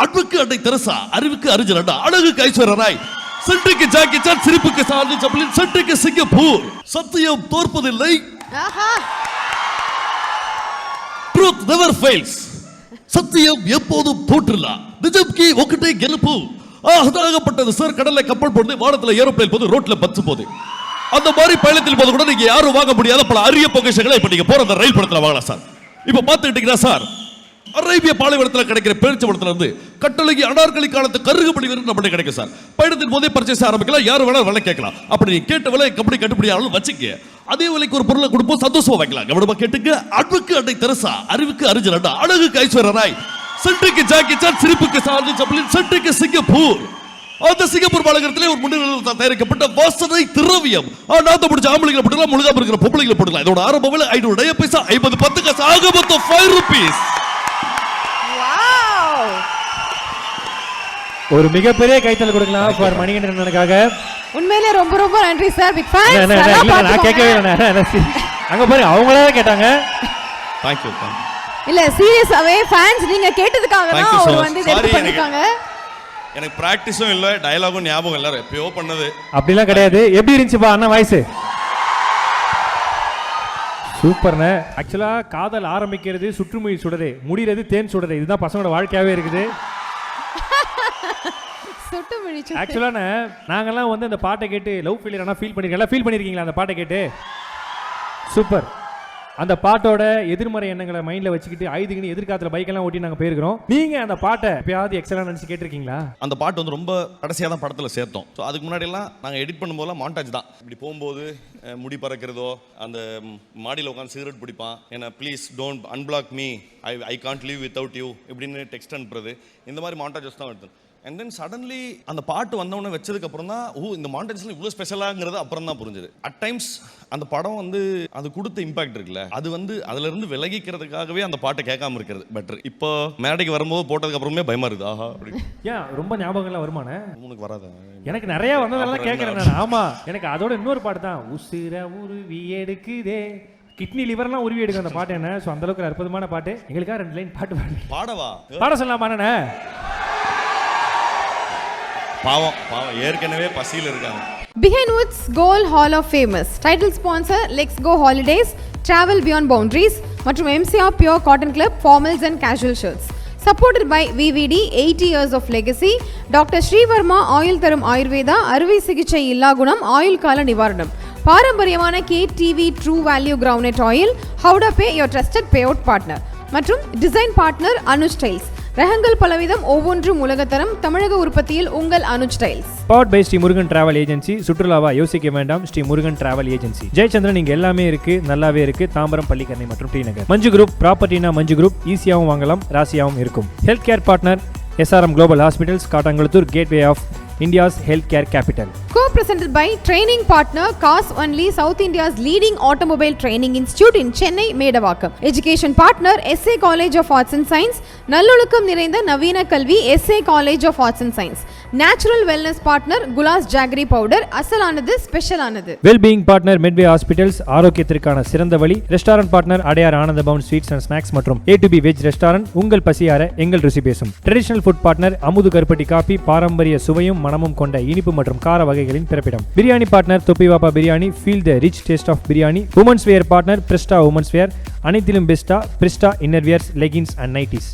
அன்புக்கு அன்னை தெரசா, அறிவுக்கு அறிஞர் அண்ணா, அழகுக்கு ஐஸ்வர்யா ராய், சென்ட்ரிக்கு ஜாக்கி சான், சிரிப்புக்கு சார்லி சாப்ளின், சென்ட்ரிக்கு சிங்கப்பூர். சத்தியம் தோற்பதில்லை. Truth never fails. சத்தியம் எப்போதும் தோற்றில்ல. நிஜம்கி ஒக்கட்டே கெலுப்பு. அதாகப்பட்டது சார். கடல்ல கப்பல் போடுது, வானத்துல ஏரோப்ளேன் போது, ரோட்ல பஸ் போகுது. அந்த மாதிரி பயணத்தில் போது கூட நீங்க யாரும் வாங்க முடியாத பல அரிய பொக்கிஷங்களை இப்ப நீங்க போற அந்த ரயில் படத்துல வாங்கலாம் சார். இப்ப பாத்துக்கிட்டீங்கன்னா சார், அரேபிய பாலைவனத்தில் கிடைக்கிற பேரிச்சம்பழத்துல இருந்து கட்டளகி அனார்கலி காலத்து கருகுபடி வரை நம்மகிட்ட கிடைக்கும் சார். பயணத்தின் போதே பர்ச்சேஸ் ஆரம்பிக்கலாம், யாரும் வேணாலும் விலை கேட்கலாம். அப்படி நீ கேட்ட விலை கம்பெனி கட்டுப்படி ஆனாலும் வச்சுக்க, அதே விலைக்கு ஒரு பொருளை கொடுப்போம், சந்தோஷமா வைக்கலாம். கவனமா கேட்டுங்க. அன்புக்கு அன்னை தெரசா, அறிவுக்கு அறிஞர் அண்ணா, அழகுக்கு ஐஸ்வர்யா ராய், சென்ட்ரிக்கு ஜாக்கி சான், சிரிப்புக்கு சார்லி சாப்ளின், சென்ட்ரிக்கு சிங்கப்பூர். அந்த சிங்கப்பூர் மாநகரத்திலே ஒரு முன்னிலையில் தயாரிக்கப்பட்ட வாசனை திரவியம். நாத்த முடிச்ச ஆம்பளைங்களை போட்டுக்கலாம், முழுகாம இருக்கிற பொம்பளைங்களை போட்டுக்கலாம். இதோட ஆரம்ப விலை 500 பைசா, 50 10 காசு, ஆக மொத்தம் 5 rupees. ஒரு மிகப்பெரிய கைத்தல் கொடுக்கலாம் ஃபார் மணிகண்டனுக்காக. உண்மையிலே ரொம்ப ரொம்ப நன்றி சார். Big fan. நான் கேட்கவே இல்லை. அங்க பாருங்க, அவங்களே கேட்டாங்க. Thank you. இல்ல சீரியஸாவே ஃபேன்ஸ் நீங்க கேட்டதுக்காக தான் அவர் வந்து இது பண்ணிருக்காங்க. எனக்கு பிராக்டிஸும் இல்ல, டயலாகும் ஞாபகம் இல்ல, எப்பயோ பண்ணது. அப்படிலாம் கிடையாது. எப்படி இருந்துச்சுப்பா அண்ணா வாய்ஸ்? சூப்பர்ண்ணே. ஆக்சுவலா காதல் ஆரம்பிக்கிறது சுற்றுமொழி சுடரே, முடிகிறது தேன் சுடரே. இதுதான் பசங்களோட வாழ்க்கையாவே இருக்குது. ஆக்சுவலா நாங்கெல்லாம் வந்து அந்த பாட்டை கேட்டு லவ் ஃபெயிலியர் ஆனா ஃபீல் பண்ணிருக்கீங்களா அந்த பாட்டை கேட்டு? சூப்பர். அந்த பாட்டோட எதிர்மறை எண்ணங்களை மைண்ட்ல வச்சுக்கிட்டு ஐதுக்குன்னு எதிர்காலத்துல பைக்கெல்லாம் ஓட்டி நாங்க போயிருக்கிறோம். நீங்க அந்த பாட்டை எப்பயாவது எக்ஸலா நினைச்சு கேட்டிருக்கீங்களா? அந்த பாட்டு வந்து ரொம்ப கடைசியா தான் படத்துல சேர்த்தோம். ஸோ அதுக்கு முன்னாடி எல்லாம் நாங்க எடிட் பண்ணும்போதெல்லாம் மாண்டாஜ் தான். இப்படி போகும்போது முடி பறக்கிறதோ, அந்த மாடியில் உட்காந்து சிகரெட் பிடிப்பான், ஏன்னா please don't unblock me, I can't leave without you இப்படின்னு டெக்ஸ்ட் அனுப்புறது, இந்த மாதிரி மாண்டாஜஸ் தான் எடுத்தோம். அண்ட் தென் சடன்லி அந்த பாட்டு வந்தவொடனே வச்சதுக்கு அப்புறம் தான் இந்த மாண்டேஜ்ல இவ்வளோ ஸ்பெஷலாங்கிறது அப்புறம் தான் புரிஞ்சுது. அட் டைம்ஸ் அந்த படம் வந்து அது கொடுத்த இம்பாக்ட் இருக்குல்ல, அது வந்து அதுல இருந்து விலகிக்கிறதுக்காகவே அந்த பாட்டை கேட்காம இருக்கிறது பெட்டர். இப்போ மேடைக்கு வரும்போது போட்டதுக்கு அப்புறமே பயமா இருக்குது. ஆஹா அப்படி ஏன் ரொம்ப ஞாபகங்கள்லாம் வருமானே? உனக்கு வராது? எனக்கு நிறைய வந்ததெல்லாம் கேட்கறேன் நான். ஆமா, எனக்கு அதோட இன்னொரு பாட்டு தான், உசிர உருவி எடுக்குதே, கிட்னி லிவர்லாம் உருவி எடுக்கும் அந்த பாட்டு. என்ன ஸோ அந்த அளவுக்கு அற்புதமான பாட்டு. எங்களுக்காக 2 லைன் பாட்டு பாடவா? பாட சொல்லலாமா? என்ன பாவம் ஏற்கனவே பசியில் இருக்காங்க. Behind Woods Gold Hall of Famous title sponsor Let's Go Holidays, Travel Beyond Boundaries மற்றும் MCR Pure Cotton Club formals and casual shirts. Supported by VVD 80 years of legacy, Dr. Srivarma ஆயுள் தரும் ஆயுர்வேதா, அறுவை சிகிச்சை இல்லா குணம், ஆயுள் கால நிவாரணம், பாரம்பரியமான KTV True Value Groundnut Oil, Howda Pay your trusted payout partner மற்றும் டிசைன் பார்ட்னர் அனுஜ் ஸ்டைல்ஸ். ரகங்கள் பலவிதம், ஒவ்வொன்றும் உலகத்தரம், தமிழக உற்பத்தியில் உங்கள் Anuj styles. Powered by Shri Murugan travel agency. சுற்றுலாவா யோசிக்க வேண்டாம், ஸ்ரீ முருகன் டிராவல் ஏஜென்சி. ஜெயச்சந்திரன் இங்க எல்லாமே இருக்கு, நல்லாவே இருக்கு. தாம்பரம், பள்ளிக்கரணை மற்றும் டி நகர். மஞ்சு குரூப் ப்ராப்பர்ட்டினா மஞ்சு குரூப், ஈஸியாகவும் வாங்கலாம், ராசியாகவும் இருக்கும். Health care partner SRM Global Hospitals, Kattankulathur, gateway of India's healthcare capital. Co-presented by training partner Cars Only, South India's leading automobile training institute in Chennai, Medavakkam. Education partner SA College of Arts and Science, நல்லொழுக்கம் நிறைந்த நவீன கல்வி SA College of Arts and Science. Natural wellness partner Gulas Jaggery powder, அசலானது ஸ்பெஷலானது. Well-being partner Medway Hospitals, ஆரோக்கியத்திற்கான சிறந்த வழி. Restaurant partner Adyar Ananda Pawan sweets and snacks மற்றும் A2B veg restaurant, உங்கள் பசியார எங்கள் ருசி பேசும். ட்ரெடிஷனல் ஃபுட் பார்ட்னர் அமுது கருப்பட்டி காபி, பாரம்பரிய சுவையும் மனமும் கொண்ட இனிப்பு மற்றும் கார வகைகளின் பிறப்பிடம். Biryani partner Thoppivappa biryani, feel the rich taste of biryani. Women's wear partner Prista women's wear, அனைத்திலும் பெஸ்டா Prista inner wears, leggings and nighties.